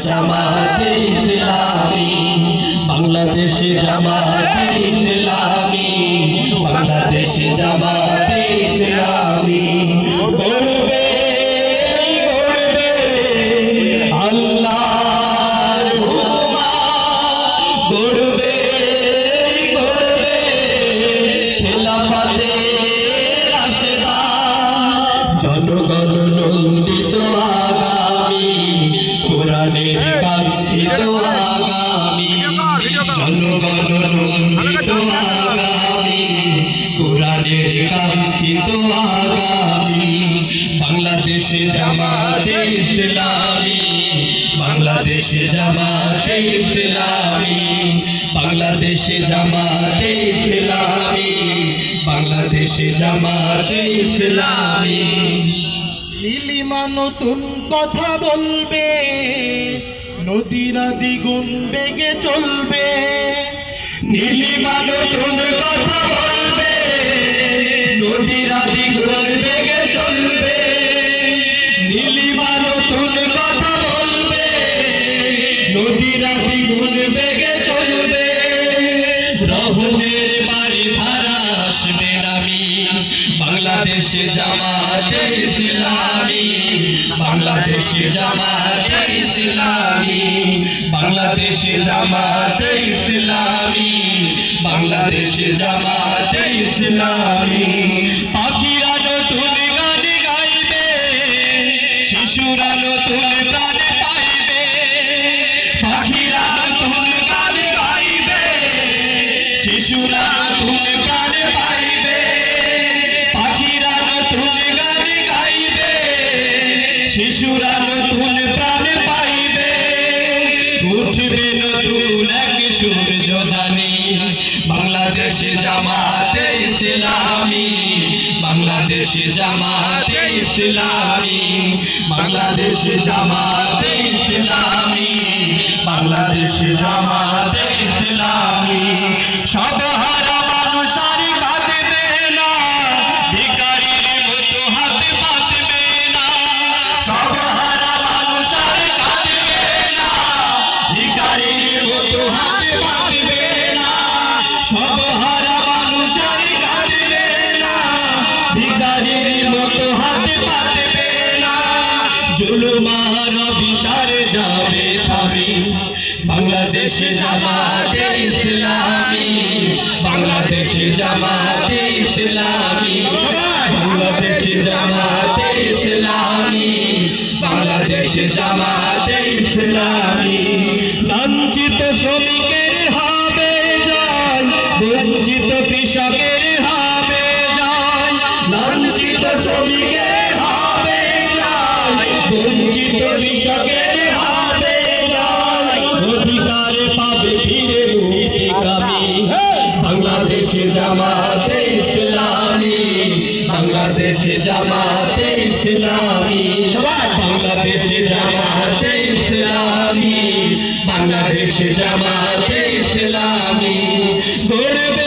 জামাতে ইসলামী বাংলাদেশ, জামাতে ইসলামী বাংলাদেশ, জামাতে ইসলামী গড়বে গড়বে আল্লাহর হুকুমে, গড়বে গড়বে খেলাফতে রাশেদা, জনগণ নন্দিত আগামী কোরআনের কাঙ্ক্ষিত আগামী, জনগণ নন্দিত আগামী কোরআনের কাঙ্ক্ষিত আগামী। বাংলাদেশ জামাতে ইসলামী বাংলাদেশ, জামাতে ইসলামী বাংলাদেশ, জামাতে ইসলামী বাংলাদেশ, জামাতে ইসলামী। নীলিমা নতুন কথা বলবে, নদীরা দ্বিগুণ বেগে চলবে। নীলিমা নতুন কথা বলবে, নদীরা দ্বিগুণ বেগে চলবে। নীলিমা নতুন কথা বলবে, নদীরা দ্বিগুণ বেগে চলবে। রহমের বাড়ি ধারা আসবে নামি বাংলাদেশ জামাতে ইসলামী বাংলাদেশ, জামাতে ইসলামী বাংলাদেশ, জামাতে ইসলামী বাংলাদেশ, জামাতে ইসলামী। পাখিরা নতুন গান গাইবে, শিশুরা নতুন প্রাণ পাইবে। পাখিরা নতুন গান গাইবে, শিশুরা নতুন প্রাণ পাইবে। পাখিরা নতুন গান গাইবে, শিশুরা নতুন প্রাণ পাইবে। উঠবে নতুন এক সূর্য জানি বাংলাদেশ জামাতে ইসলামী বাংলাদেশ, জামাতে ইসলামী বাংলাদেশ, জামাতে ইসলামী বাংলাদেশ, জামাতে ইসলামী। সব হারা মানুষ আর কাঁদবে না, ভিখারির মতো হাত পাতবে না। সব হারা মানুষ আর কাঁদবে না, ভিখারির মতো হাত পাতবে না। সব হারা মানুষ আর কাঁদবে না, ভিখারির মতো হাত পাতবে না। জুলুম আর বিচারে যাবে থামি বাংলাদেশ জামাতে ইসলামী বাংলাদেশ, জামাতে ইসলামী বাংলাদেশ, জামাতে ইসলামী বাংলাদেশ, জামাতে ইসলামী। লাঞ্ছিত শ্রমিকের হবে জয়, বঞ্চিত কৃষকের হবে জয়। লাঞ্ছিত শ্রমিকের হবে জয়, বঞ্চিত কৃষকের হবে জয়। অধিকার পাবে ফিরে মুক্তিকামী বাংলাদেশ জামাতে ইসলামী বাংলাদেশ, জামাতে ইসলামী বাংলাদেশ, জামাতে ইসলামী বাংলাদেশ, জামাতে ইসলামী গড়বে